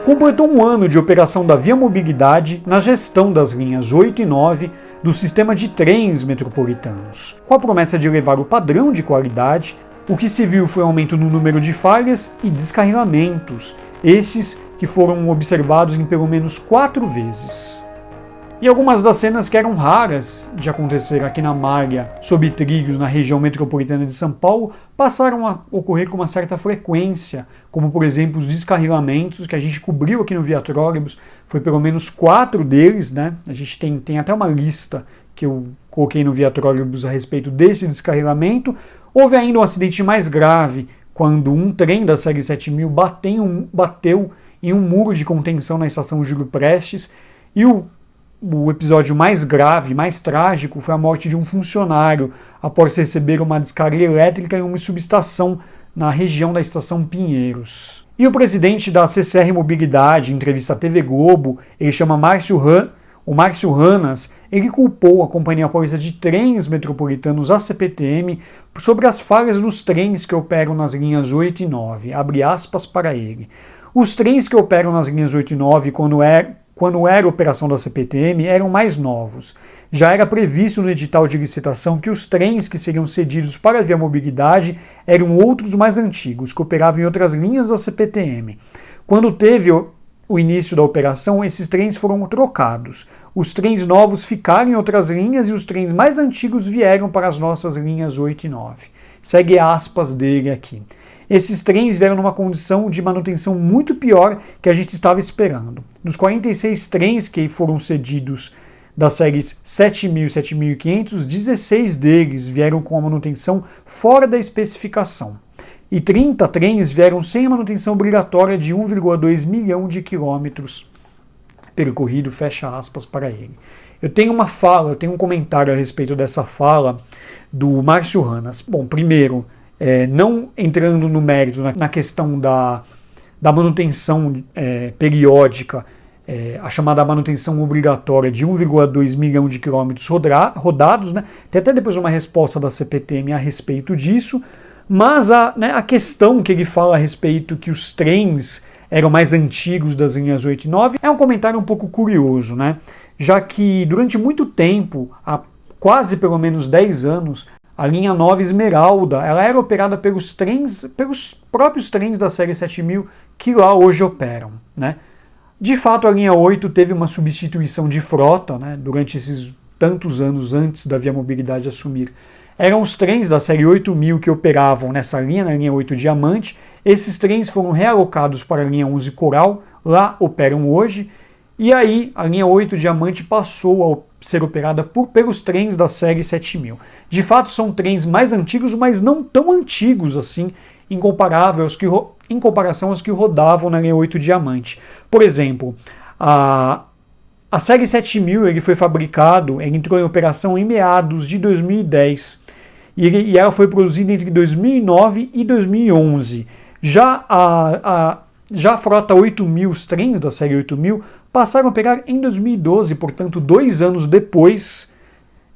Completou um ano de operação da ViaMobilidade na gestão das linhas 8 e 9 do sistema de trens metropolitanos, com a promessa de elevar o padrão de qualidade. O que se viu foi um aumento no número de falhas e descarrilamentos, estes que foram observados em pelo menos 4 vezes. E algumas das cenas que eram raras de acontecer aqui na malha sob trilhos na região metropolitana de São Paulo passaram a ocorrer com uma certa frequência, como por exemplo os descarrilamentos que a gente cobriu aqui no Viatrólebus, foi pelo menos 4 deles, né? A gente tem até uma lista que eu coloquei no Viatrólebus a respeito desse descarrilamento. Houve ainda um acidente mais grave, quando um trem da série 7000 bateu em um muro de contenção na estação Júlio Prestes, e o episódio mais grave, mais trágico, foi a morte de um funcionário após receber uma descarga elétrica em uma subestação na região da estação Pinheiros. E o presidente da CCR Mobilidade, em entrevista à TV Globo, ele chama Márcio Ranas, ele culpou a Companhia Paulista de Trens Metropolitanos, a CPTM, sobre as falhas nos trens que operam nas linhas 8 e 9. Abre aspas para ele. Os trens que operam nas linhas 8 e 9, quando era operação da CPTM, eram mais novos. Já era previsto no edital de licitação que os trens que seriam cedidos para a ViaMobilidade eram outros mais antigos, que operavam em outras linhas da CPTM. Quando teve o início da operação, esses trens foram trocados. Os trens novos ficaram em outras linhas e os trens mais antigos vieram para as nossas linhas 8 e 9. Segue aspas dele aqui. Esses trens vieram numa condição de manutenção muito pior que a gente estava esperando. Dos 46 trens que foram cedidos das séries 7000 e 7500, 16 deles vieram com a manutenção fora da especificação. E 30 trens vieram sem a manutenção obrigatória de 1,2 milhão de quilômetros percorrido, fecha aspas para ele. Eu tenho um comentário a respeito dessa fala do Márcio Ranas. Bom, primeiro, não entrando no mérito na questão da manutenção periódica, a chamada manutenção obrigatória de 1,2 milhão de quilômetros rodados, né? Tem até depois uma resposta da CPTM a respeito disso, mas a questão que ele fala a respeito que os trens eram mais antigos das linhas 8 e 9 é um comentário um pouco curioso, né? Já que durante muito tempo, há quase pelo menos 10 anos, a linha 9 Esmeralda, ela era operada pelos próprios trens da série 7000 que lá hoje operam, né? De fato, a linha 8 teve uma substituição de frota, né, durante esses tantos anos antes da ViaMobilidade assumir. Eram os trens da série 8000 que operavam nessa linha, na linha 8 Diamante. Esses trens foram realocados para a linha 11 Coral, lá operam hoje. E aí a linha 8 Diamante passou a ser operada pelos trens da série 7000. De fato, são trens mais antigos, mas não tão antigos assim, em comparação aos que rodavam na linha 8 Diamante. Por exemplo, a série 7000 ele entrou em operação em meados de 2010 e ela foi produzida entre 2009 e 2011. Já a frota 8000, os trens da série 8000, passaram a operar em 2012, portanto 2 anos depois,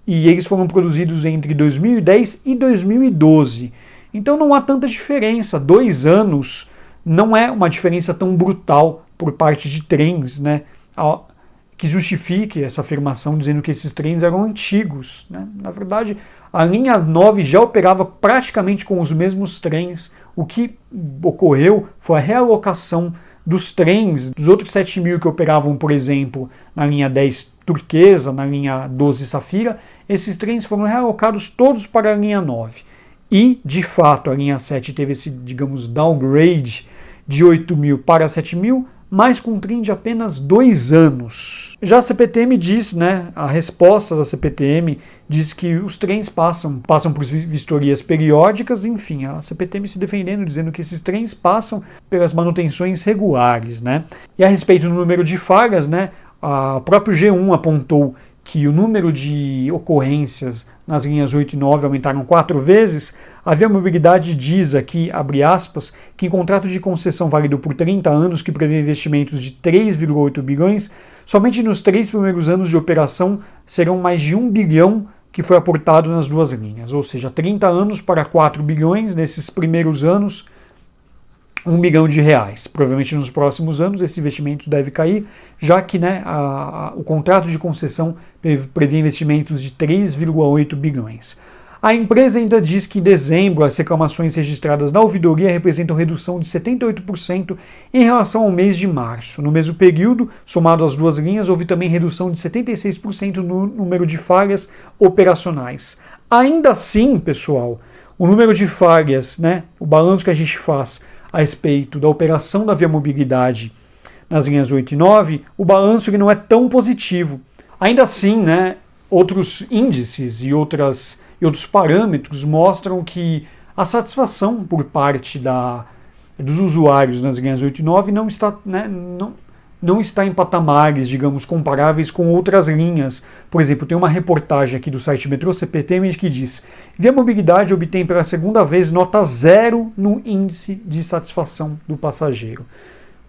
e eles foram produzidos entre 2010 e 2012. Então não há tanta diferença, 2 anos não é uma diferença tão brutal por parte de trens, né, que justifique essa afirmação dizendo que esses trens eram antigos, né? Na verdade, a linha 9 já operava praticamente com os mesmos trens. O que ocorreu foi a realocação dos trens dos outros 7000 que operavam, por exemplo, na linha 10 Turquesa, na linha 12 Safira. Esses trens foram realocados todos para a linha 9. E, de fato, a linha 7 teve esse, digamos, downgrade de 8000 para 7000, mas com um trem de apenas 2 anos. Já a CPTM diz, né, a resposta da CPTM diz que os trens passam por vistorias periódicas, enfim, a CPTM se defendendo, dizendo que esses trens passam pelas manutenções regulares, né. E a respeito do número de falhas, né, o próprio G1 apontou que o número de ocorrências nas linhas 8 e 9 aumentaram 4 vezes, a ViaMobilidade diz aqui, abre aspas, que em contrato de concessão válido por 30 anos, que prevê investimentos de 3,8 bilhões, somente nos 3 primeiros anos de operação serão mais de 1 bilhão que foi aportado nas duas linhas, ou seja, 30 anos para 4 bilhões nesses primeiros anos, R$ 1 bilhão. Provavelmente nos próximos anos esse investimento deve cair, já que o contrato de concessão prevê investimentos de 3,8 bilhões. A empresa ainda diz que em dezembro as reclamações registradas na ouvidoria representam redução de 78% em relação ao mês de março. No mesmo período, somado às duas linhas, houve também redução de 76% no número de falhas operacionais. Ainda assim, pessoal, o número de falhas, o balanço que a gente faz a respeito da operação da Viamobilidade nas linhas 8 e 9, o balanço ele não é tão positivo. Ainda assim, outros índices e outros parâmetros mostram que a satisfação por parte dos usuários nas linhas 8 e 9 não está em patamares, digamos, comparáveis com outras linhas. Por exemplo, tem uma reportagem aqui do site Metrô CPT que diz: Viamobilidade obtém pela segunda vez nota 0 no índice de satisfação do passageiro.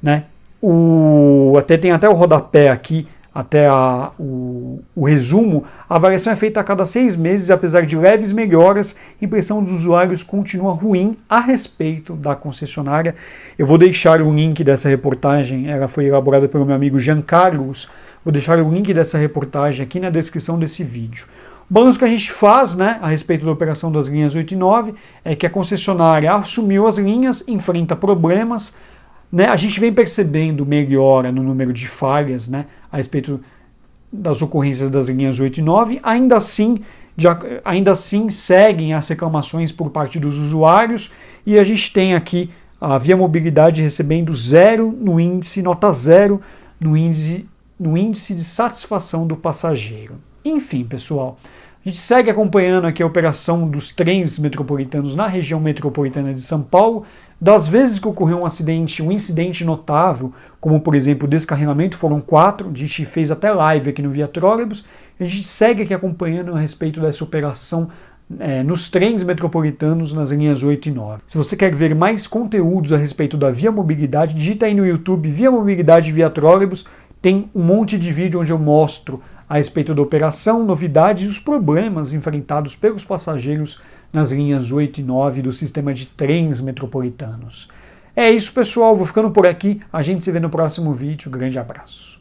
Tem até o rodapé aqui, até o resumo. A avaliação é feita a cada 6 meses e apesar de leves melhoras, a impressão dos usuários continua ruim a respeito da concessionária. Eu vou deixar o link dessa reportagem, ela foi elaborada pelo meu amigo Jean Carlos, vou deixar o link dessa reportagem aqui na descrição desse vídeo. O balanço que a gente faz a respeito da operação das linhas 8 e 9 é que a concessionária assumiu as linhas, enfrenta problemas, a gente vem percebendo melhora no número de falhas a respeito das ocorrências das linhas 8 e 9, ainda assim seguem as reclamações por parte dos usuários e a gente tem aqui a Viamobilidade recebendo 0 no índice, nota 0 no índice de satisfação do passageiro. Enfim, pessoal, a gente segue acompanhando aqui a operação dos trens metropolitanos na região metropolitana de São Paulo. Das vezes que ocorreu um incidente notável, como por exemplo o descarrilamento, foram 4, a gente fez até live aqui no Via Trólebus, a gente segue aqui acompanhando a respeito dessa operação nos trens metropolitanos nas linhas 8 e 9. Se você quer ver mais conteúdos a respeito da Viamobilidade, digita aí no YouTube Viamobilidade Via Trólebus, tem um monte de vídeo onde eu mostro a respeito da operação, novidades e os problemas enfrentados pelos passageiros nas linhas 8 e 9 do sistema de trens metropolitanos. É isso, pessoal, vou ficando por aqui, a gente se vê no próximo vídeo, grande abraço.